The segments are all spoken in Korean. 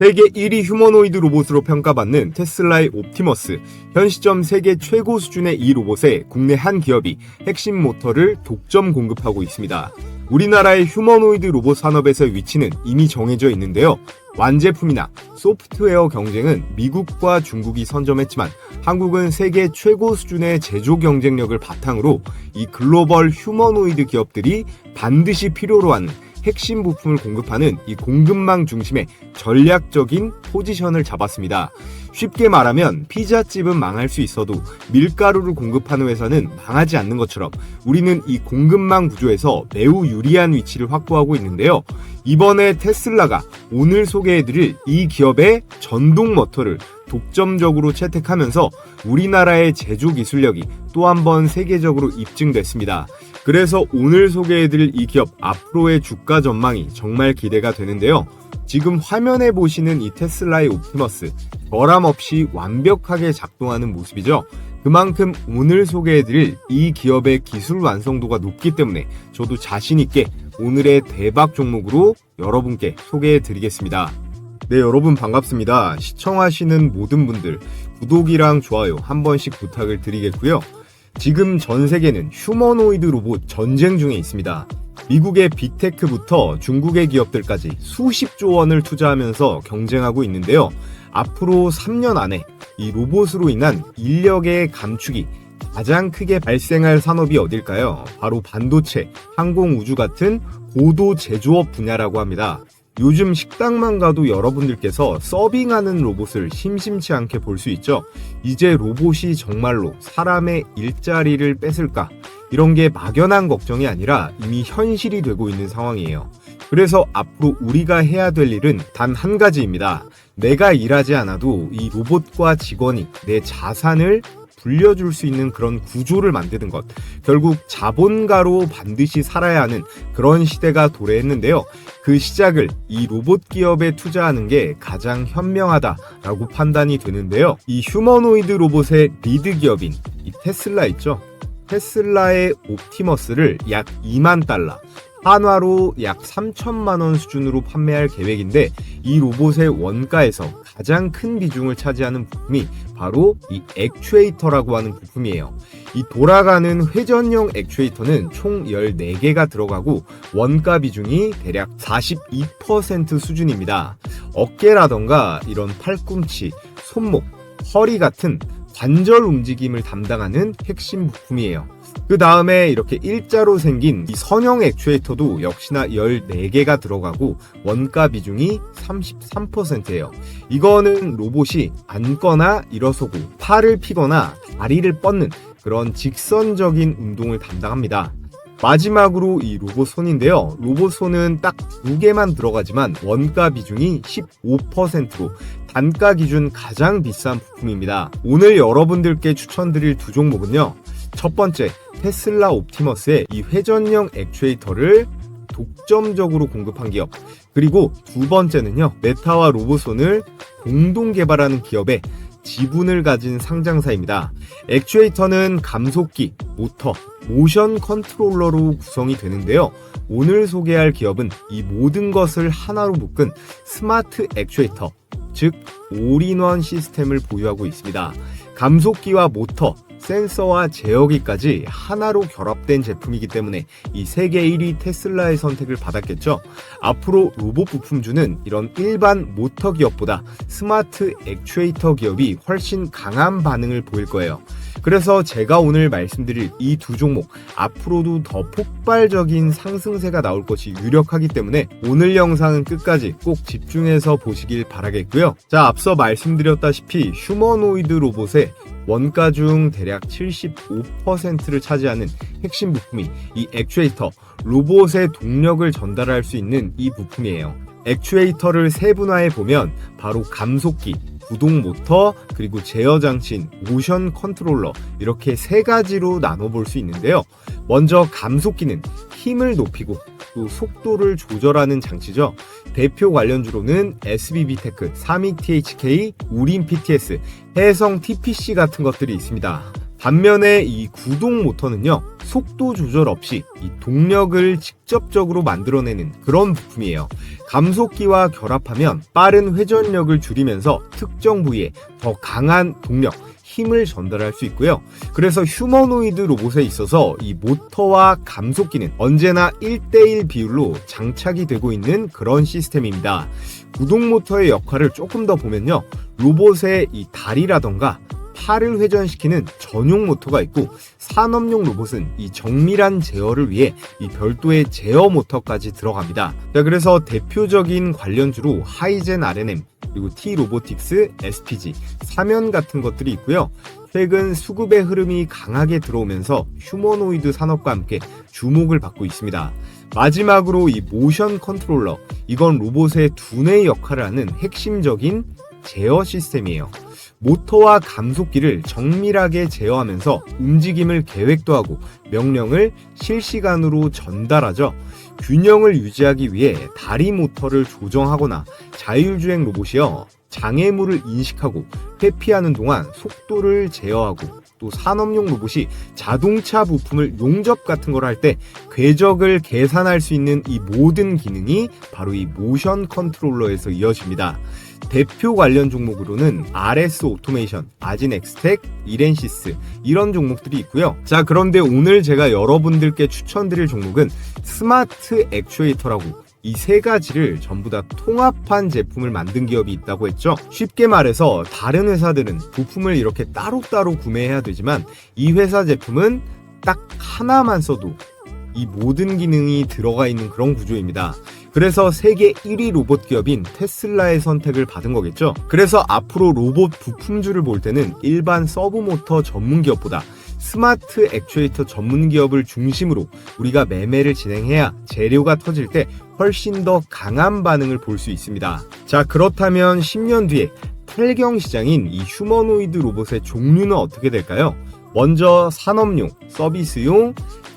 세계 1위 휴머노이드 로봇으로 평가받는 테슬라의 옵티머스. 현 시점 세계 최고 수준의 이 로봇에 국내 한 기업이 핵심 모터를 독점 공급하고 있습니다. 우리나라의 휴머노이드 로봇 산업에서의 위치는 이미 정해져 있는데요. 완제품이나 소프트웨어 경쟁은 미국과 중국이 선점했지만 한국은 세계 최고 수준의 제조 경쟁력을 바탕으로 이 글로벌 휴머노이드 기업들이 반드시 필요로 하는 핵심 부품을 공급하는 이 공급망 중심의 전략적인 포지션을 잡았습니다. 쉽게 말하면 피자집은 망할 수 있어도 밀가루를 공급하는 회사는 망하지 않는 것처럼 우리는 이 공급망 구조에서 매우 유리한 위치를 확보하고 있는데요. 이번에 테슬라가 오늘 소개해드릴 이 기업의 전동 모터를 독점적으로 채택하면서 우리나라의 제조 기술력이 또 한 번 세계적으로 입증됐습니다. 그래서 오늘 소개해드릴 이 기업 앞으로의 주가 전망이 정말 기대가 되는데요. 지금 화면에 보시는 이 테슬라의 옵티머스, 결함 없이 완벽하게 작동하는 모습이죠. 그만큼 오늘 소개해드릴 이 기업의 기술 완성도가 높기 때문에 저도 자신있게 오늘의 대박 종목으로 여러분께 소개해드리겠습니다. 네, 여러분 반갑습니다. 시청하시는 모든 분들 구독이랑 좋아요 한 번씩 부탁을 드리겠고요. 지금 전 세계는 휴머노이드 로봇 전쟁 중에 있습니다. 미국의 빅테크부터 중국의 기업들까지 수십조 원을 투자하면서 경쟁하고 있는데요. 앞으로 3년 안에 이 로봇으로 인한 인력의 감축이 가장 크게 발생할 산업이 어딜까요? 바로 반도체, 항공우주 같은 고도 제조업 분야라고 합니다. 요즘 식당만 가도 여러분들께서 서빙하는 로봇을 심심치 않게 볼 수 있죠. 이제 로봇이 정말로 사람의 일자리를 뺏을까? 이런 게 막연한 걱정이 아니라 이미 현실이 되고 있는 상황이에요. 그래서 앞으로 우리가 해야 될 일은 단 한 가지입니다. 내가 일하지 않아도 이 로봇과 직원이 내 자산을 불려줄 수 있는 그런 구조를 만드는 것. 결국 자본가로 반드시 살아야 하는 그런 시대가 도래했는데요. 그 시작을 이 로봇 기업에 투자하는 게 가장 현명하다라고 판단이 되는데요. 이 휴머노이드 로봇의 리드 기업인 이 테슬라 있죠. 테슬라의 옵티머스를 약 2만 달러, 한화로 약 3천만 원 수준으로 판매할 계획인데 이 로봇의 원가에서 가장 큰 비중을 차지하는 부품이 바로 이 액추에이터라고 하는 부품이에요. 이 돌아가는 회전형 액추에이터는 총 14개가 들어가고 원가 비중이 대략 42% 수준입니다. 어깨라던가 이런 팔꿈치, 손목, 허리 같은 관절 움직임을 담당하는 핵심 부품이에요. 그 다음에 이렇게 일자로 생긴 이 선형 액추에이터도 역시나 14개가 들어가고 원가 비중이 33%예요. 이거는 로봇이 앉거나 일어서고 팔을 피거나 다리를 뻗는 그런 직선적인 운동을 담당합니다. 마지막으로 이 로봇 손인데요. 로봇 손은 딱 2개만 들어가지만 원가 비중이 15%로 단가 기준 가장 비싼 부품입니다. 오늘 여러분들께 추천드릴 두 종목은요. 첫 번째, 테슬라 옵티머스의 이 회전형 액추에이터를 독점적으로 공급한 기업. 그리고 두 번째는요. 메타와 로봇손을 공동 개발하는 기업의 지분을 가진 상장사입니다. 액추에이터는 감속기, 모터, 모션 컨트롤러로 구성이 되는데요. 오늘 소개할 기업은 이 모든 것을 하나로 묶은 스마트 액추에이터, 즉 올인원 시스템을 보유하고 있습니다. 감속기와 모터, 센서와 제어기까지 하나로 결합된 제품이기 때문에 이 세계 1위 테슬라의 선택을 받았겠죠. 앞으로 로봇 부품주는 이런 일반 모터 기업보다 스마트 액추에이터 기업이 훨씬 강한 반응을 보일 거예요. 그래서 제가 오늘 말씀드릴 이 두 종목 앞으로도 더 폭발적인 상승세가 나올 것이 유력하기 때문에 오늘 영상은 끝까지 꼭 집중해서 보시길 바라겠고요. 자, 앞서 말씀드렸다시피 휴머노이드 로봇의 원가 중 대략 75%를 차지하는 핵심 부품이 이 액추에이터, 로봇의 동력을 전달할 수 있는 이 부품이에요. 액추에이터를 세분화해 보면 바로 감속기, 구동 모터, 그리고 제어 장치인 모션 컨트롤러, 이렇게 세 가지로 나눠볼 수 있는데요. 먼저 감속기는 힘을 높이고 또 속도를 조절하는 장치죠. 대표 관련주로는 SBB테크, 삼익THK, 우림PTS, 해성 TPC 같은 것들이 있습니다. 반면에 이 구동 모터는요, 속도 조절 없이 이 동력을 직접적으로 만들어내는 그런 부품이에요. 감속기와 결합하면 빠른 회전력을 줄이면서 특정 부위에 더 강한 동력, 힘을 전달할 수 있고요. 그래서 휴머노이드 로봇에 있어서 이 모터와 감속기는 언제나 1대1 비율로 장착이 되고 있는 그런 시스템입니다. 구동 모터의 역할을 조금 더 보면요. 로봇의 이 다리라던가 팔을 회전시키는 전용 모터가 있고, 산업용 로봇은 이 정밀한 제어를 위해 이 별도의 제어 모터까지 들어갑니다. 자, 그래서 대표적인 관련주로 하이젠 R&M, 그리고 T 로보틱스, SPG, 사면 같은 것들이 있고요. 최근 수급의 흐름이 강하게 들어오면서 휴머노이드 산업과 함께 주목을 받고 있습니다. 마지막으로 이 모션 컨트롤러, 이건 로봇의 두뇌 역할을 하는 핵심적인 제어 시스템이에요. 모터와 감속기를 정밀하게 제어하면서 움직임을 계획도 하고 명령을 실시간으로 전달하죠. 균형을 유지하기 위해 다리 모터를 조정하거나 자율주행 로봇이요, 장애물을 인식하고 회피하는 동안 속도를 제어하고, 또 산업용 로봇이 자동차 부품을 용접 같은 걸 할 때 궤적을 계산할 수 있는 이 모든 기능이 바로 이 모션 컨트롤러에서 이어집니다. 대표 관련 종목으로는 RS 오토메이션, 아진엑스텍, 이렌시스 이런 종목들이 있고요. 자, 그런데 오늘 제가 여러분들께 추천드릴 종목은 스마트 액추에이터라고, 이 세 가지를 전부 다 통합한 제품을 만든 기업이 있다고 했죠. 쉽게 말해서 다른 회사들은 부품을 이렇게 따로따로 구매해야 되지만 이 회사 제품은 딱 하나만 써도 이 모든 기능이 들어가 있는 그런 구조입니다. 그래서 세계 1위 로봇 기업인 테슬라의 선택을 받은 거겠죠. 그래서 앞으로 로봇 부품주를 볼 때는 일반 서브모터 전문 기업보다 스마트 액추에이터 전문 기업을 중심으로 우리가 매매를 진행해야 재료가 터질 때 훨씬 더 강한 반응을 볼 수 있습니다. 자, 그렇다면 10년 뒤에 탈경 시장인 이 휴머노이드 로봇의 종류는 어떻게 될까요? 먼저 산업용, 서비스용,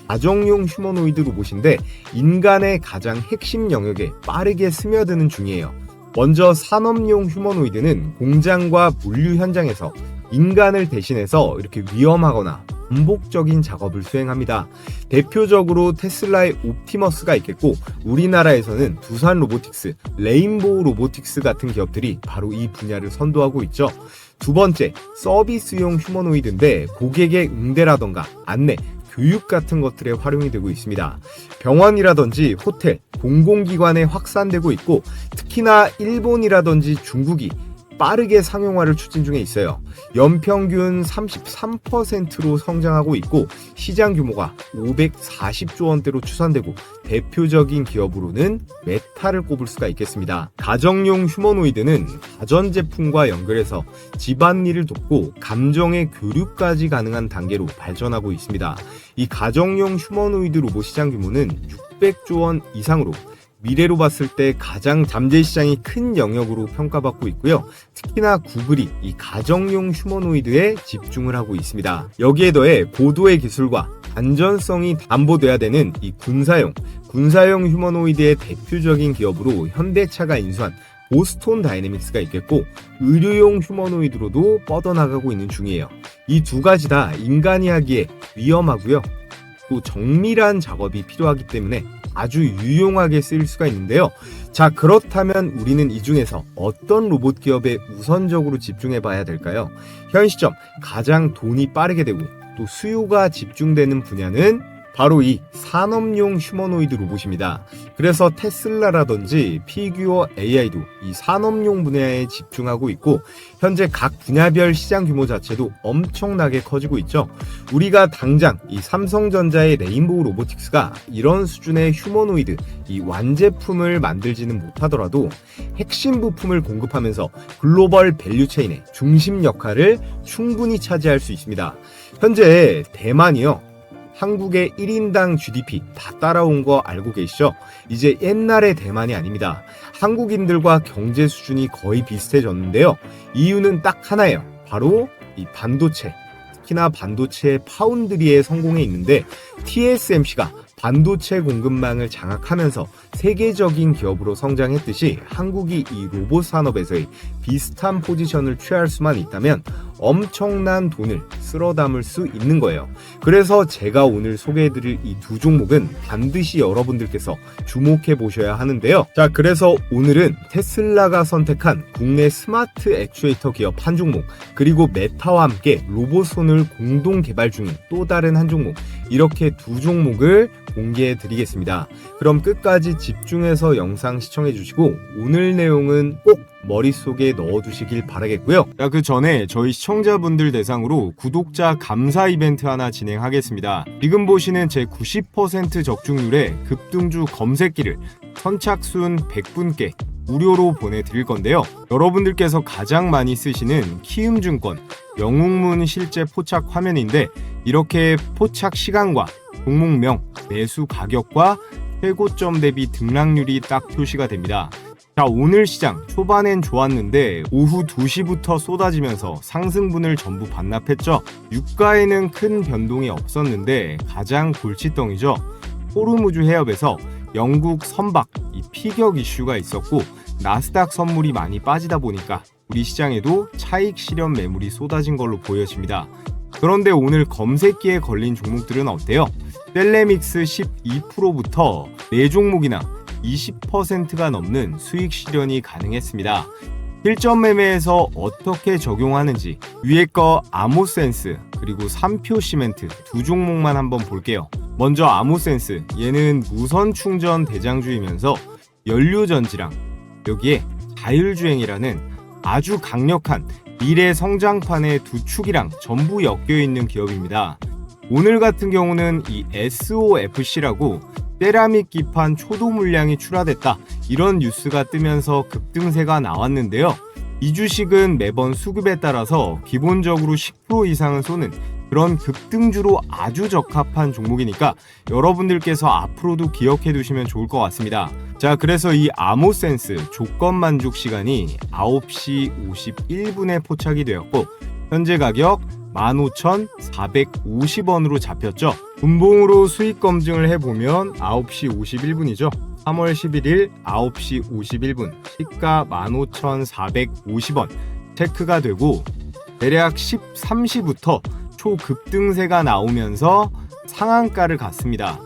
가정용 휴머노이드 로봇인데 인간의 가장 핵심 영역에 빠르게 스며드는 중이에요. 먼저 산업용 휴머노이드는 공장과 물류 현장에서 인간을 대신해서 이렇게 위험하거나 반복적인 작업을 수행합니다. 대표적으로 테슬라의 옵티머스가 있겠고, 우리나라에서는 두산 로보틱스, 레인보우 로보틱스 같은 기업들이 바로 이 분야를 선도하고 있죠. 두 번째, 서비스용 휴머노이드인데 고객의 응대라던가 안내, 교육 같은 것들에 활용이 되고 있습니다. 병원이라든지 호텔, 공공기관에 확산되고 있고, 특히나 일본이라든지 중국이 빠르게 상용화를 추진 중에 있어요. 연평균 33%로 성장하고 있고 시장 규모가 540조 원대로 추산되고, 대표적인 기업으로는 메타를 꼽을 수가 있겠습니다. 가정용 휴머노이드는 가전제품과 연결해서 집안일을 돕고 감정의 교류까지 가능한 단계로 발전하고 있습니다. 이 가정용 휴머노이드 로봇 시장 규모는 600조 원 이상으로 미래로 봤을 때 가장 잠재 시장이 큰 영역으로 평가받고 있고요. 특히나 구글이 이 가정용 휴머노이드에 집중을 하고 있습니다. 여기에 더해 고도의 기술과 안전성이 담보돼야 되는 이 군사용 휴머노이드의 대표적인 기업으로 현대차가 인수한 보스톤 다이내믹스가 있겠고, 의료용 휴머노이드로도 뻗어나가고 있는 중이에요. 이 두 가지 다 인간이 하기에 위험하고요, 또 정밀한 작업이 필요하기 때문에 아주 유용하게 쓰일 수가 있는데요. 자, 그렇다면 우리는 이 중에서 어떤 로봇 기업에 우선적으로 집중해 봐야 될까요? 현 시점 가장 돈이 빠르게 되고 또 수요가 집중되는 분야는 바로 이 산업용 휴머노이드 로봇입니다. 그래서 테슬라라든지 피규어 AI도 이 산업용 분야에 집중하고 있고, 현재 각 분야별 시장 규모 자체도 엄청나게 커지고 있죠. 우리가 당장 이 삼성전자의 레인보우 로보틱스가 이런 수준의 휴머노이드 이 완제품을 만들지는 못하더라도 핵심 부품을 공급하면서 글로벌 밸류체인의 중심 역할을 충분히 차지할 수 있습니다. 현재 대만이요, 한국의 1인당 GDP 다 따라온 거 알고 계시죠? 이제 옛날의 대만이 아닙니다. 한국인들과 경제 수준이 거의 비슷해졌는데요. 이유는 딱 하나예요. 바로 이 반도체, 특히나 반도체 파운드리의 성공에 있는데, TSMC가 반도체 공급망을 장악하면서 세계적인 기업으로 성장했듯이 한국이 이 로봇 산업에서의 비슷한 포지션을 취할 수만 있다면 엄청난 돈을 쓸어 담을 수 있는 거예요. 그래서 제가 오늘 소개해드릴 이 두 종목은 반드시 여러분들께서 주목해 보셔야 하는데요. 자, 그래서 오늘은 테슬라가 선택한 국내 스마트 액추에이터 기업 한 종목, 그리고 메타와 함께 로봇손을 공동 개발 중인 또 다른 한 종목, 이렇게 두 종목을 공개해 드리겠습니다. 그럼 끝까지 집중해서 영상 시청해 주시고 오늘 내용은 꼭 머릿속에 넣어두시길 바라겠고요. 자, 그 전에 저희 시청자분들 대상으로 구독자 감사 이벤트 하나 진행하겠습니다. 지금 보시는 제 90% 적중률의 급등주 검색기를 선착순 100분께 무료로 보내드릴 건데요. 여러분들께서 가장 많이 쓰시는 키움증권 영웅문 실제 포착 화면인데, 이렇게 포착 시간과 종목명, 매수 가격과 최고점 대비 등락률이 딱 표시가 됩니다. 자, 오늘 시장 초반엔 좋았는데 오후 2시부터 쏟아지면서 상승분을 전부 반납했죠. 유가에는 큰 변동이 없었는데 가장 골칫덩이죠. 호르무즈 해협에서 영국 선박 이 피격 이슈가 있었고, 나스닥 선물이 많이 빠지다 보니까 우리 시장에도 차익 실현 매물이 쏟아진 걸로 보여집니다. 그런데 오늘 검색기에 걸린 종목들은 어때요? 셀레믹스 12%부터 4종목이나 20%가 넘는 수익 실현이 가능했습니다. 실전 매매에서 어떻게 적용하는지 위에 거 아모센스 그리고 삼표 시멘트 두 종목만 한번 볼게요. 먼저 아모센스, 얘는 무선 충전 대장주이면서 연료전지랑 여기에 자율주행이라는 아주 강력한 미래 성장판의 두 축이랑 전부 엮여있는 기업입니다. 오늘 같은 경우는 이 SOFC라고 세라믹 기판 초도 물량이 출하됐다, 이런 뉴스가 뜨면서 급등세가 나왔는데요. 이 주식은 매번 수급에 따라서 기본적으로 10% 이상은 쏘는 그런 급등주로 아주 적합한 종목이니까 여러분들께서 앞으로도 기억해 두시면 좋을 것 같습니다. 자, 그래서 이 아모센스 조건 만족 시간이 9시 51분에 포착이 되었고 현재 가격 15,450원으로 잡혔죠. 분봉으로 수익 검증을 해보면 9시 51분이죠. 3월 11일 9시 51분 시가 15,450원 체크가 되고, 대략 13시부터 초급등세가 나오면서 상한가를 갔습니다.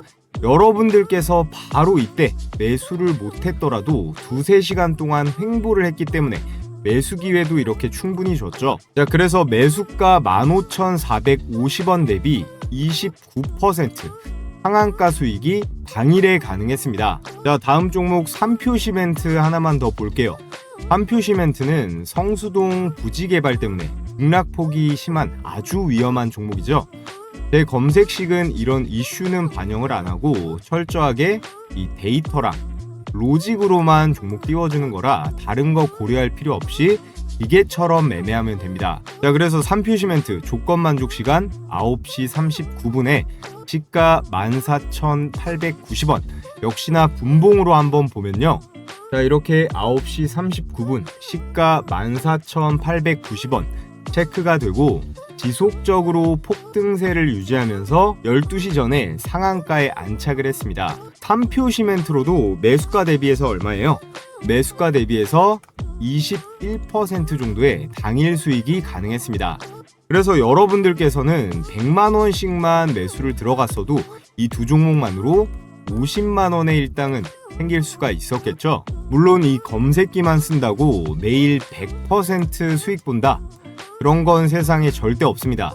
여러분들께서 바로 이때 매수를 못했더라도 2-3시간 동안 횡보를 했기 때문에 매수 기회도 이렇게 충분히 줬죠. 자, 그래서 매수가 15,450원 대비 29% 상한가 수익이 당일에 가능했습니다. 자, 다음 종목 삼표 시멘트 하나만 더 볼게요. 삼표 시멘트는 성수동 부지 개발 때문에 등락폭이 심한 아주 위험한 종목이죠. 제 검색식은 이런 이슈는 반영을 안 하고 철저하게 이 데이터랑 로직으로만 종목 띄워주는 거라 다른 거 고려할 필요 없이 기계처럼 매매하면 됩니다. 자, 그래서 삼표 시멘트 조건 만족 시간 9시 39분에 시가 14,890원, 역시나 분봉으로 한번 보면요. 자, 이렇게 9시 39분 시가 14,890원 체크가 되고 지속적으로 폭등세를 유지하면서 12시 전에 상한가에 안착을 했습니다. 삼표 시멘트로도 매수가 대비해서 얼마예요? 매수가 대비해서 21% 정도의 당일 수익이 가능했습니다. 그래서 여러분들께서는 100만원씩만 매수를 들어갔어도 이 두 종목만으로 50만원의 일당은 생길 수가 있었겠죠. 물론 이 검색기만 쓴다고 매일 100% 수익 본다, 그런 건 세상에 절대 없습니다.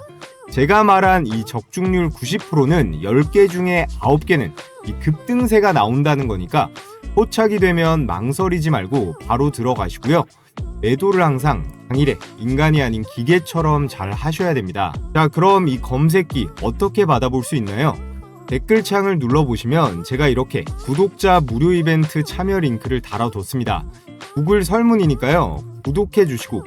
제가 말한 이 적중률 90%는 10개 중에 9개는 이 급등세가 나온다는 거니까 포착이 되면 망설이지 말고 바로 들어가시고요. 매도를 항상 당일에 인간이 아닌 기계처럼 잘 하셔야 됩니다. 자, 그럼 이 검색기 어떻게 받아볼 수 있나요? 댓글창을 눌러보시면 제가 이렇게 구독자 무료 이벤트 참여 링크를 달아뒀습니다. 구글 설문이니까요. 구독해주시고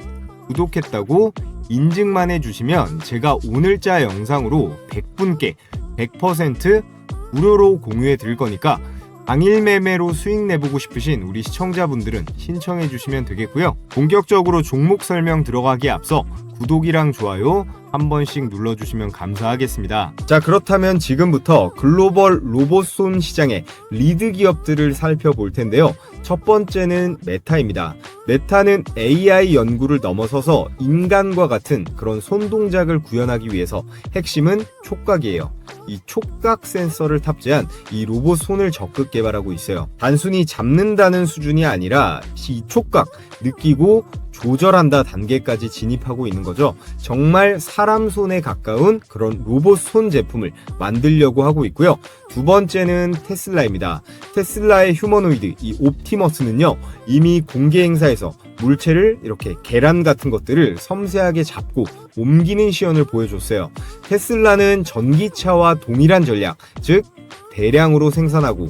구독했다고 인증만 해주시면 제가 오늘자 영상으로 100분께 100% 무료로 공유해 드릴 거니까 당일 매매로 수익 내보고 싶으신 우리 시청자분들은 신청해 주시면 되겠고요. 본격적으로 종목 설명 들어가기에 앞서 구독이랑 좋아요 한 번씩 눌러주시면 감사하겠습니다. 자, 그렇다면 지금부터 글로벌 로봇손 시장의 리드 기업들을 살펴볼 텐데요. 첫 번째는 메타입니다. 메타는 AI 연구를 넘어서서 인간과 같은 그런 손 동작을 구현하기 위해서 핵심은 촉각이에요. 이 촉각 센서를 탑재한 이 로봇 손을 적극 개발하고 있어요. 단순히 잡는다는 수준이 아니라 이 촉각, 느끼고 조절한다 단계까지 진입하고 있는 거죠. 정말 사람 손에 가까운 그런 로봇 손 제품을 만들려고 하고 있고요. 두 번째는 테슬라입니다. 테슬라의 휴머노이드 이 옵티머스는요, 이미 공개 행사에서 물체를 이렇게 계란 같은 것들을 섬세하게 잡고 옮기는 시연을 보여줬어요. 테슬라는 전기차와 동일한 전략, 즉 대량으로 생산하고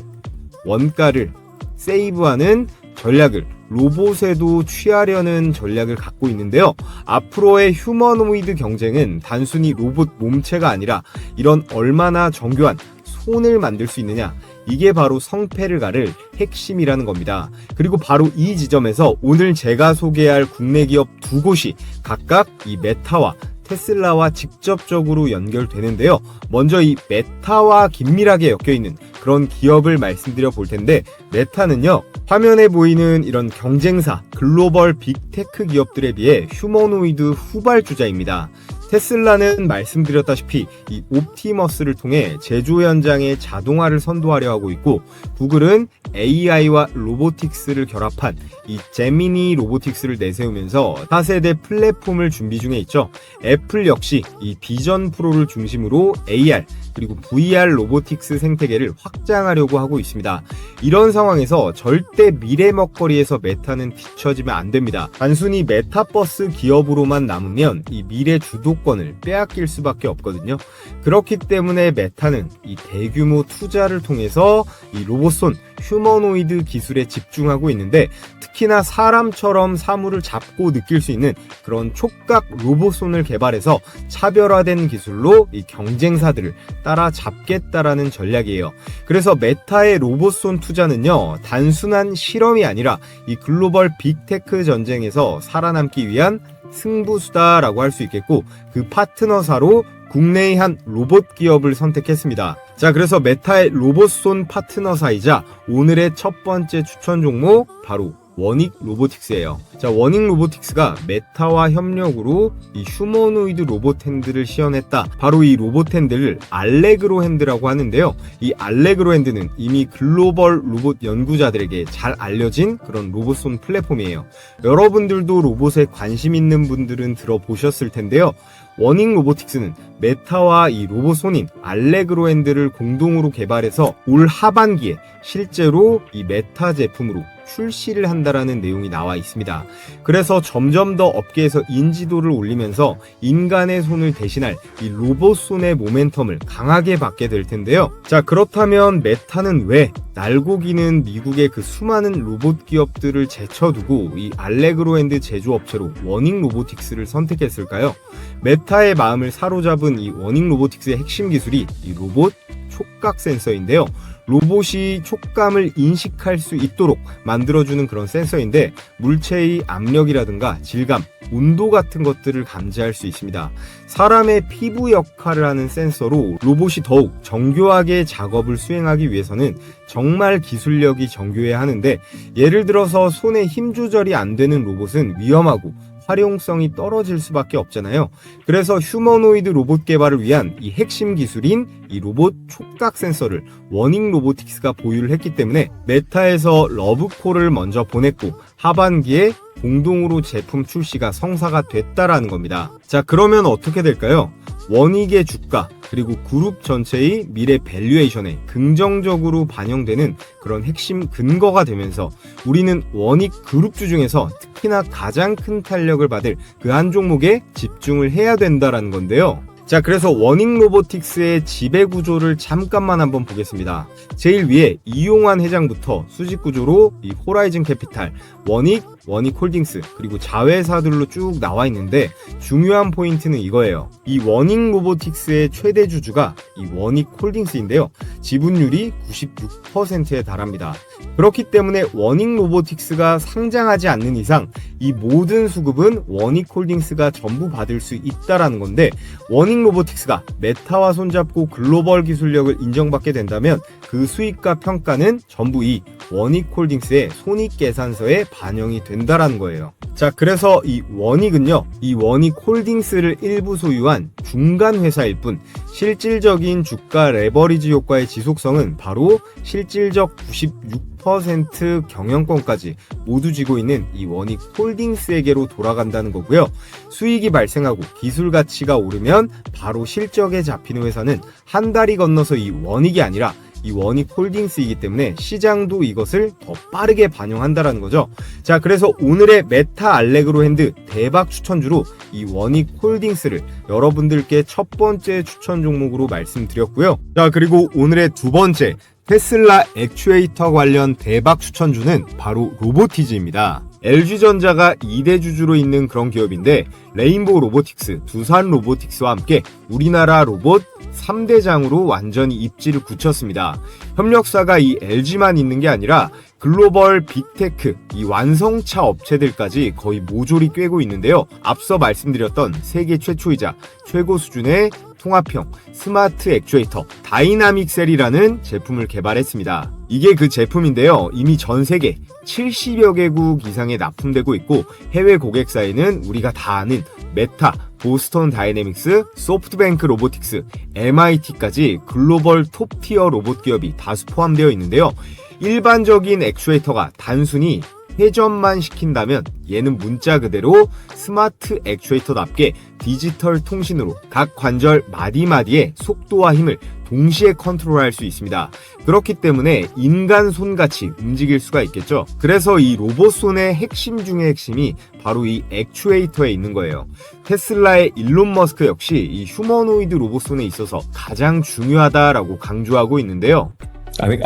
원가를 세이브하는 전략을 로봇에도 취하려는 전략을 갖고 있는데요. 앞으로의 휴머노이드 경쟁은 단순히 로봇 몸체가 아니라 이런 얼마나 정교한 손을 만들 수 있느냐, 이게 바로 성패를 가를 핵심이라는 겁니다. 그리고 바로 이 지점에서 오늘 제가 소개할 국내 기업 두 곳이 각각 이 메타와 테슬라와 직접적으로 연결되는데요. 먼저 이 메타와 긴밀하게 엮여있는 그런 기업을 말씀드려 볼 텐데, 메타는요, 화면에 보이는 이런 경쟁사 글로벌 빅테크 기업들에 비해 휴머노이드 후발주자입니다. 테슬라는 말씀드렸다시피 이 옵티머스를 통해 제조 현장에 자동화를 선도하려 하고 있고, 구글은 AI와 로보틱스를 결합한 이 제미니 로보틱스를 내세우면서 4세대 플랫폼을 준비 중에 있죠. 애플 역시 이 비전 프로를 중심으로 AR 그리고 VR 로보틱스 생태계를 확장하려고 하고 있습니다. 이런 상황에서 절대 미래 먹거리에서 메타는 뒤처지면 안 됩니다. 단순히 메타버스 기업으로만 남으면 이 미래 주도권을 빼앗길 수밖에 없거든요. 그렇기 때문에 메타는 이 대규모 투자를 통해서 이 로봇손 휴머노이드 기술에 집중하고 있는데, 특히나 사람처럼 사물을 잡고 느낄 수 있는 그런 촉각 로봇손을 개발해서 차별화된 기술로 이 경쟁사들을 따라잡겠다라는 전략이에요. 그래서 메타의 로봇손 투자는요, 단순한 실험이 아니라 이 글로벌 빅테크 전쟁에서 살아남기 위한 승부수다라고 할 수 있겠고, 그 파트너사로 국내의 한 로봇 기업을 선택했습니다. 자, 그래서 메타의 로봇손 파트너사이자 오늘의 첫 번째 추천 종목 바로 워닉 로보틱스예요. 자, 워닉 로보틱스가 메타와 협력으로 이 휴머노이드 로봇 핸드를 시연했다. 바로 이 로봇 핸드를 알레그로 핸드라고 하는데요. 이 알레그로 핸드는 이미 글로벌 로봇 연구자들에게 잘 알려진 그런 로봇손 플랫폼이에요. 여러분들도 로봇에 관심 있는 분들은 들어보셨을 텐데요. 워닉 로보틱스는 메타와 이 로봇손인 알레그로 핸드를 공동으로 개발해서 올 하반기에 실제로 이 메타 제품으로 출시를 한다라는 내용이 나와 있습니다. 그래서 점점 더 업계에서 인지도를 올리면서 인간의 손을 대신할 이 로봇손의 모멘텀을 강하게 받게 될 텐데요. 자, 그렇다면 메타는 왜 날고 기는 미국의 그 수많은 로봇 기업들을 제쳐두고 이 알레그로 핸드 제조업체로 워닉 로보틱스를 선택했을까요? 메타의 마음을 사로잡은 이 워닉 로보틱스의 핵심 기술이 이 로봇 촉각 센서인데요. 로봇이 촉감을 인식할 수 있도록 만들어주는 그런 센서인데, 물체의 압력이라든가 질감, 온도 같은 것들을 감지할 수 있습니다. 사람의 피부 역할을 하는 센서로 로봇이 더욱 정교하게 작업을 수행하기 위해서는 정말 기술력이 정교해야 하는데, 예를 들어서 손에 힘 조절이 안 되는 로봇은 위험하고 활용성이 떨어질 수밖에 없잖아요. 그래서 휴머노이드 로봇 개발을 위한 이 핵심 기술인 이 로봇 촉각 센서를 워닉 로보틱스가 보유를 했기 때문에 메타에서 러브콜을 먼저 보냈고, 하반기에 공동으로 제품 출시가 성사가 됐다라는 겁니다. 자, 그러면 어떻게 될까요? 워닉의 주가 그리고 그룹 전체의 미래 밸류에이션에 긍정적으로 반영되는 그런 핵심 근거가 되면서 우리는 워닉 그룹주 중에서 특히나 가장 큰 탄력을 받을 그 한 종목에 집중을 해야 된다라는 건데요. 자, 그래서 워닉 로보틱스의 지배 구조를 잠깐만 한번 보겠습니다. 제일 위에 이용환 회장부터 수직 구조로 이 호라이즌 캐피탈, 워닉, 워닉홀딩스, 그리고 자회사들로 쭉 나와 있는데 중요한 포인트는 이거예요. 이 워닉 로보틱스의 최대 주주가 이 워닉홀딩스인데요. 지분율이 96%에 달합니다. 그렇기 때문에 워닉 로보틱스가 상장하지 않는 이상 이 모든 수급은 워닉홀딩스가 전부 받을 수 있다라는 건데, 워닉 로보틱스가 메타와 손잡고 글로벌 기술력을 인정받게 된다면 그 수익과 평가는 전부 이 워닉홀딩스의 손익계산서에 반영이 된다라는 거예요. 자, 그래서 이 워닉은요, 이 워닉홀딩스를 일부 소유한 중간 회사일 뿐 실질적인 주가 레버리지 효과의 지속성은 바로 실질적 96% 경영권까지 모두 쥐고 있는 이 워닉홀딩스에게로 돌아간다는 거고요. 수익이 발생하고 기술 가치가 오르면 바로 실적에 잡히는 회사는 한 달이 건너서 이 워닉이 아니라 이 워닉홀딩스이기 때문에 시장도 이것을 더 빠르게 반영한다라는 거죠. 자, 그래서 오늘의 메타 알레그로 핸드 대박 추천주로 이 워닉홀딩스를 여러분들께 첫 번째 추천 종목으로 말씀드렸고요. 자, 그리고 오늘의 두 번째 테슬라 액추에이터 관련 대박 추천주는 바로 로보티즈입니다. LG전자가 2대 주주로 있는 그런 기업인데, 레인보우 로보틱스, 두산 로보틱스와 함께 우리나라 로봇 3대장으로 완전히 입지를 굳혔습니다. 협력사가 이 LG만 있는 게 아니라 글로벌 빅테크, 이 완성차 업체들까지 거의 모조리 꿰고 있는데요. 앞서 말씀드렸던 세계 최초이자 최고 수준의 통합형 스마트 액추에이터 다이나믹셀이라는 제품을 개발했습니다. 이게 그 제품인데요. 이미 전 세계 70여 개국 이상에 납품되고 있고, 해외 고객사에는 우리가 다 아는 메타, 보스턴 다이내믹스, 소프트뱅크 로보틱스, MIT까지 글로벌 톱티어 로봇 기업이 다수 포함되어 있는데요. 일반적인 액추에이터가 단순히 회전만 시킨다면 얘는 문자 그대로 스마트 액추에이터답게 디지털 통신으로 각 관절 마디마디의 속도와 힘을 동시에 컨트롤할 수 있습니다. 그렇기 때문에 인간 손같이 움직일 수가 있겠죠. 그래서 이 로봇 손의 핵심 중의 핵심이 바로 이 액추에이터에 있는 거예요. 테슬라의 일론 머스크 역시 이 휴머노이드 로봇 손에 있어서 가장 중요하다라고 강조하고 있는데요. I think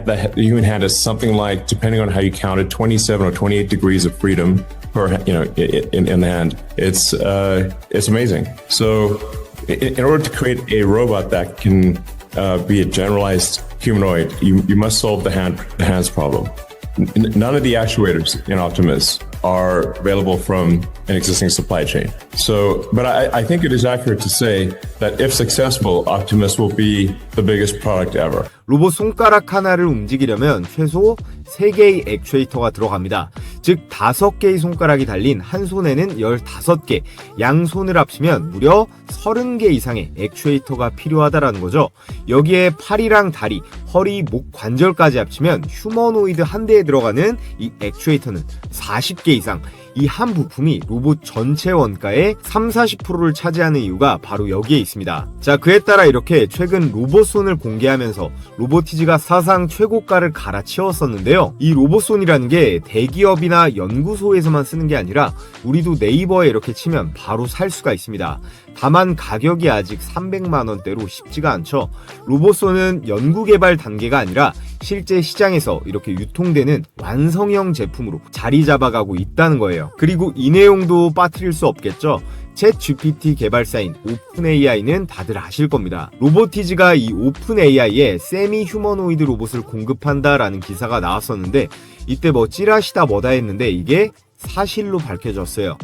the human hand is something like, depending on how you count it, 27 or 28 degrees of freedom per, in the hand. It's amazing. So, in order to create a robot that can be a generalized humanoid, you must solve the hands problem. None of the actuators in Optimus are available from an existing supply chain. So, but I think it is accurate to say that if successful, Optimus will be the biggest product ever. 로봇 손가락 하나를 움직이려면 최소 3개의 액추에이터가 들어갑니다. 즉 5개의 손가락이 달린 한 손에는 15개, 양손을 합치면 무려 30개 이상의 액추에이터가 필요하다라는 거죠. 여기에 팔이랑 다리, 허리, 목 관절까지 합치면 휴머노이드 한 대에 들어가는 이 액추에이터는 40개 이상. 이 한 부품이 로봇 전체 원가의 30-40%를 차지하는 이유가 바로 여기에 있습니다. 자, 그에 따라 이렇게 최근 로봇손을 공개하면서 로보티즈가 사상 최고가를 갈아치웠었는데요. 이 로봇손이라는 게 대기업이나 연구소에서만 쓰는 게 아니라 우리도 네이버에 이렇게 치면 바로 살 수가 있습니다. 다만 가격이 아직 300만 원대로 쉽지가 않죠. 로봇손은 연구개발 단계가 아니라 실제 시장에서 이렇게 유통되는 완성형 제품으로 자리 잡아가고 있다는 거예요. 그리고 이 내용도 빠뜨릴 수 없겠죠. 챗 GPT 개발사인 오픈AI는 다들 아실 겁니다. 로보티즈가 이 오픈AI에 세미 휴머노이드 로봇을 공급한다라는 기사가 나왔었는데, 이때 뭐 찌라시다 뭐다 했는데 이게 사실로 밝혀졌어요.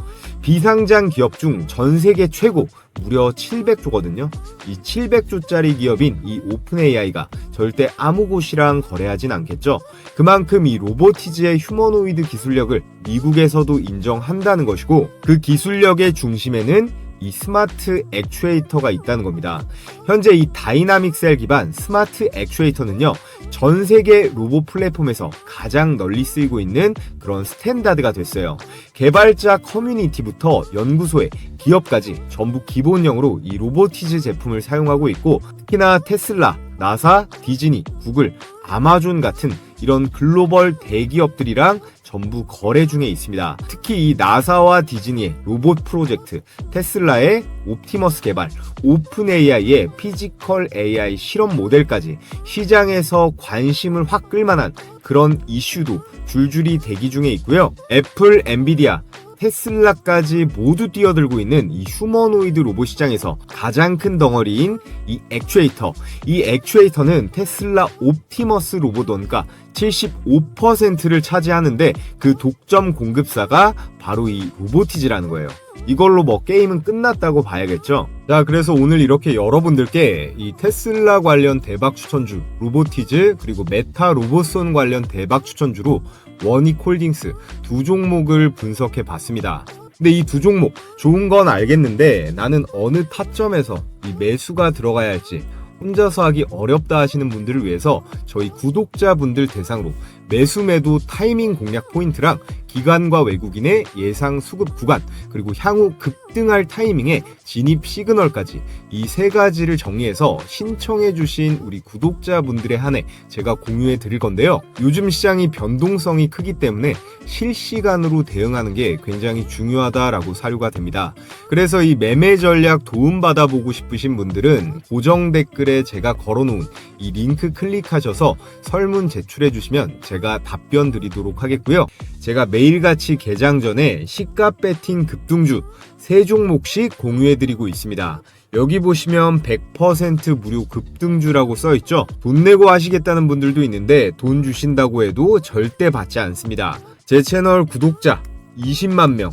비상장 기업 중 전 세계 최고, 무려 700조거든요. 이 700조짜리 기업인 이 오픈AI가 절대 아무 곳이랑 거래하진 않겠죠. 그만큼 이 로보티즈의 휴머노이드 기술력을 미국에서도 인정한다는 것이고, 그 기술력의 중심에는 이 스마트 액추에이터가 있다는 겁니다. 현재 이 다이나믹셀 기반 스마트 액추에이터는요, 전 세계 로봇 플랫폼에서 가장 널리 쓰이고 있는 그런 스탠다드가 됐어요. 개발자 커뮤니티부터 연구소에 기업까지 전부 기본형으로 이 로보티즈 제품을 사용하고 있고, 특히나 테슬라, 나사, 디즈니, 구글, 아마존 같은 이런 글로벌 대기업들이랑 전부 거래 중에 있습니다. 특히 이 나사와 디즈니의 로봇 프로젝트, 테슬라의 옵티머스 개발, 오픈 AI의 피지컬 AI 실험 모델까지 시장에서 관심을 확 끌만한 그런 이슈도 줄줄이 대기 중에 있고요. 애플, 엔비디아, 테슬라까지 모두 뛰어들고 있는 이 휴머노이드 로봇 시장에서 가장 큰 덩어리인 이 액추에이터는 테슬라 옵티머스 로봇 원가 75%를 차지하는데 그 독점 공급사가 바로 이 로보티즈라는 거예요. 이걸로 뭐 게임은 끝났다고 봐야겠죠. 자, 그래서 오늘 이렇게 여러분들께 이 테슬라 관련 대박 추천주 로보티즈, 그리고 메타 로봇손 관련 대박 추천주로 원익홀딩스 두 종목을 분석해 봤습니다. 근데 이 두 종목 좋은 건 알겠는데 나는 어느 타점에서 이 매수가 들어가야 할지 혼자서 하기 어렵다 하시는 분들을 위해서 저희 구독자분들 대상으로 매수 매도 타이밍 공략 포인트랑 기관과 외국인의 예상 수급 구간, 그리고 향후 급등할 타이밍의 진입 시그널까지 이 세 가지를 정리해서 신청해 주신 우리 구독자분들에 한해 제가 공유해 드릴 건데요. 요즘 시장이 변동성이 크기 때문에 실시간으로 대응하는 게 굉장히 중요하다라고 사료가 됩니다. 그래서 이 매매 전략 도움받아 보고 싶으신 분들은 고정 댓글에 제가 걸어놓은 이 링크 클릭하셔서 설문 제출해 주시면 제가 답변 드리도록 하겠고요. 제가 매일같이 개장 전에 시가 배팅 급등주 3종목씩 공유해드리고 있습니다. 여기 보시면 100% 무료 급등주라고 써있죠. 돈 내고 하시겠다는 분들도 있는데 돈 주신다고 해도 절대 받지 않습니다. 제 채널 구독자 20만 명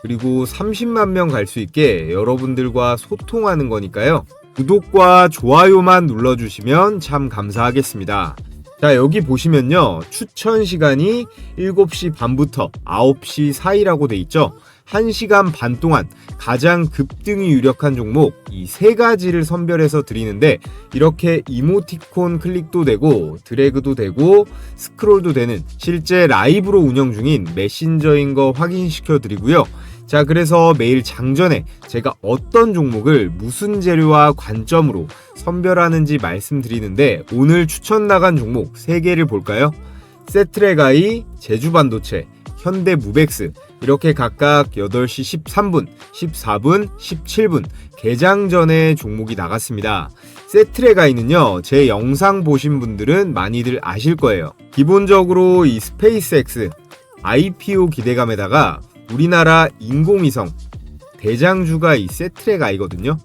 그리고 30만 명 갈 수 있게 여러분들과 소통하는 거니까요. 구독과 좋아요만 눌러주시면 참 감사하겠습니다. 자, 여기 보시면요, 추천 시간이 7시 반부터 9시 사이라고 돼 있죠. 1시간 반 동안 가장 급등이 유력한 종목 이 세 가지를 선별해서 드리는데, 이렇게 이모티콘 클릭도 되고 드래그도 되고 스크롤도 되는 실제 라이브로 운영 중인 메신저인 거 확인시켜 드리고요. 자, 그래서 매일 장전에 제가 어떤 종목을 무슨 재료와 관점으로 선별하는지 말씀드리는데, 오늘 추천 나간 종목 3개를 볼까요? 세트레가이, 제주반도체, 현대무벡스, 이렇게 각각 8시 13분, 14분, 17분 개장 전에 종목이 나갔습니다. 세트레가이는요, 제 영상 보신 분들은 많이들 아실 거예요. 기본적으로 이 스페이스X IPO 기대감에다가 우리나라 인공위성 대장주가 이 세트레가이거든요.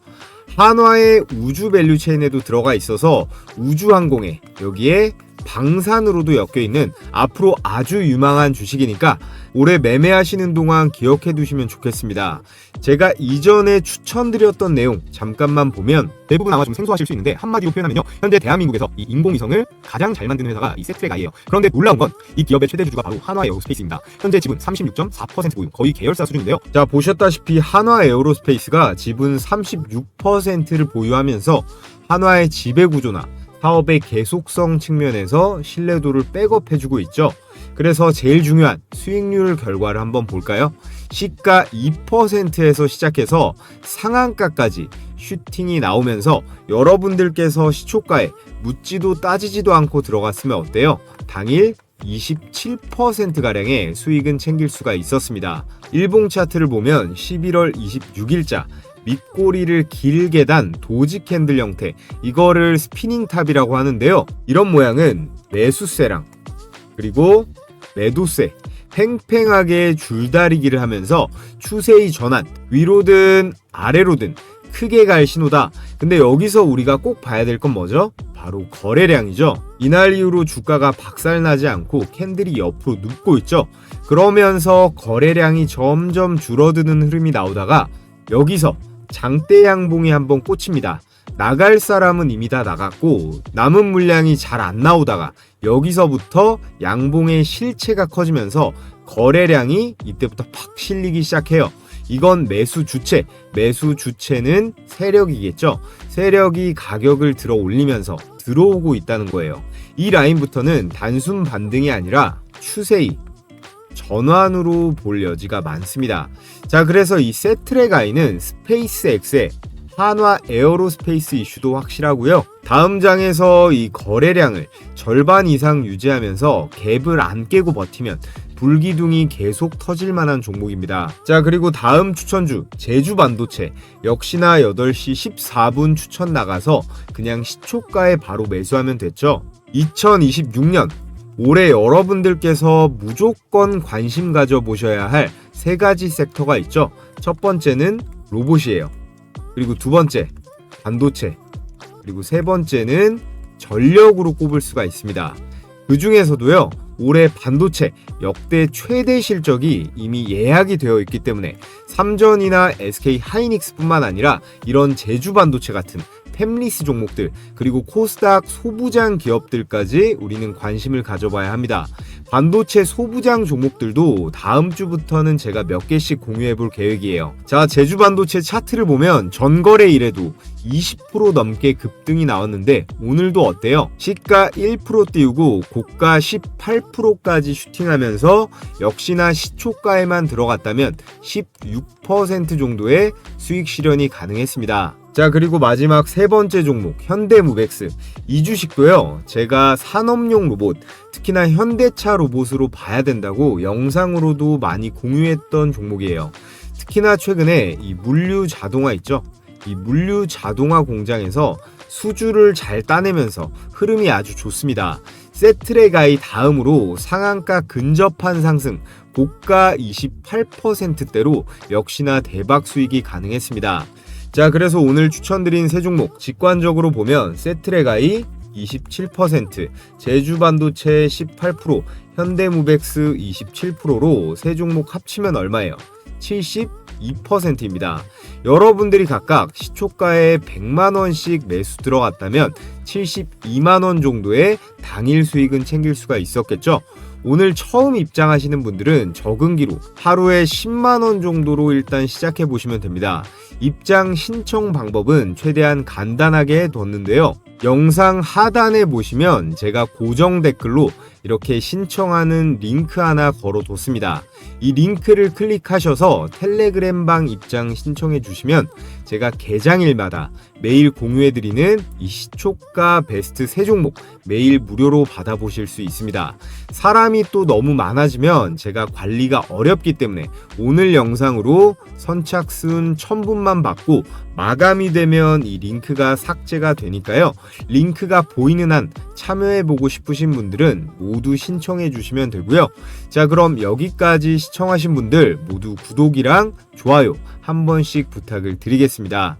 한화의 우주 밸류체인에도 들어가 있어서 우주항공에, 여기에 방산으로도 엮여 있는 앞으로 아주 유망한 주식이니까 올해 매매하시는 동안 기억해 두시면 좋겠습니다. 제가 이전에 추천드렸던 내용 잠깐만 보면 대부분 아마 좀 생소하실 수 있는데, 한마디로 표현하면요, 현재 대한민국에서 이 인공위성을 가장 잘 만드는 회사가 이 세트레가이에요. 그런데 놀라운 건 이 기업의 최대 주주가 바로 한화에어로스페이스입니다. 현재 지분 36.4% 보유, 거의 계열사 수준인데요. 자, 보셨다시피 한화에어로스페이스가 지분 36%를 보유하면서 한화의 지배구조나 사업의 계속성 측면에서 신뢰도를 백업해주고 있죠. 그래서 제일 중요한 수익률 결과를 한번 볼까요? 시가 2%에서 시작해서 상한가까지 슈팅이 나오면서 여러분들께서 시초가에 묻지도 따지지도 않고 들어갔으면 어때요? 당일 27%가량의 수익은 챙길 수가 있었습니다. 일봉 차트를 보면 11월 26일자 밑꼬리를 길게 단 도지 캔들 형태, 이거를 스피닝탑이라고 하는데요. 이런 모양은 매수세랑 그리고 매도세 팽팽하게 줄다리기를 하면서 추세의 전환, 위로든 아래로든 크게 갈 신호다. 근데 여기서 우리가 꼭 봐야 될 건 뭐죠? 바로 거래량이죠. 이날 이후로 주가가 박살나지 않고 캔들이 옆으로 눕고 있죠. 그러면서 거래량이 점점 줄어드는 흐름이 나오다가 여기서 장대 양봉이 한번 꽂힙니다. 나갈 사람은 이미 다 나갔고 남은 물량이 잘 안 나오다가 여기서부터 양봉의 실체가 커지면서 거래량이 이때부터 팍 실리기 시작해요. 이건 매수 주체는 세력이겠죠. 세력이 가격을 들어 올리면서 들어오고 있다는 거예요. 이 라인부터는 단순 반등이 아니라 추세의 전환으로 볼 여지가 많습니다. 자, 그래서 이 세트레가이는 스페이스X의 한화 에어로스페이스 이슈도 확실하고요. 다음 장에서 이 거래량을 절반 이상 유지하면서 갭을 안 깨고 버티면 불기둥이 계속 터질 만한 종목입니다. 자, 그리고 다음 추천주 제주 반도체 역시나 8시 14분 추천 나가서 그냥 시초가에 바로 매수하면 됐죠. 2026년 올해 여러분들께서 무조건 관심 가져보셔야 할 3가지 섹터가 있죠. 첫 번째는 로봇이에요. 그리고 두 번째 반도체, 그리고 세 번째는 전력으로 꼽을 수가 있습니다. 그 중에서도요, 올해 반도체 역대 최대 실적이 이미 예약이 되어 있기 때문에 삼전이나 SK 하이닉스뿐만 아니라 이런 제주 반도체 같은 팹리스 종목들, 그리고 코스닥 소부장 기업들까지 우리는 관심을 가져봐야 합니다. 반도체 소부장 종목들도 다음 주부터는 제가 몇 개씩 공유해 볼 계획이에요. 자, 제주 반도체 차트를 보면 전거래 일에도 20% 넘게 급등이 나왔는데 오늘도 어때요? 시가 1% 띄우고 고가 18%까지 슈팅하면서 역시나 시초가에만 들어갔다면 16% 정도의 수익 실현이 가능했습니다. 자, 그리고 마지막 세 번째 종목 현대무벡스, 이 주식도요, 제가 산업용 로봇, 특히나 현대차 로봇으로 봐야 된다고 영상으로도 많이 공유했던 종목이에요. 특히나 최근에 이 물류 자동화 있죠? 이 물류 자동화 공장에서 수주를 잘 따내면서 흐름이 아주 좋습니다. 세트레가이 다음으로 상한가 근접한 상승, 고가 28%대로 역시나 대박 수익이 가능했습니다. 자, 그래서 오늘 추천드린 세 종목 직관적으로 보면 세트레가이 27%, 제주반도체 18%, 현대무벡스 27%로 세 종목 합치면 얼마예요? 72%입니다. 여러분들이 각각 시초가에 100만원씩 매수 들어갔다면 72만원 정도의 당일 수익은 챙길 수가 있었겠죠? 오늘 처음 입장하시는 분들은 적응기로 하루에 10만원 정도로 일단 시작해 보시면 됩니다. 입장 신청 방법은 최대한 간단하게 뒀는데요. 영상 하단에 보시면 제가 고정 댓글로 이렇게 신청하는 링크 하나 걸어뒀습니다. 이 링크를 클릭하셔서 텔레그램방 입장 신청해 주시면 제가 개장일마다 매일 공유해드리는 이 시초가 베스트 3종목 매일 무료로 받아보실 수 있습니다. 사람이 또 너무 많아지면 제가 관리가 어렵기 때문에 오늘 영상으로 선착순 1000분만 받고 마감이 되면 이 링크가 삭제가 되니까요. 링크가 보이는 한 참여해보고 싶으신 분들은 모두 신청해 주시면 되고요. 자, 그럼 여기까지 시청하신 분들 모두 구독이랑 좋아요 한 번씩 부탁을 드리겠습니다.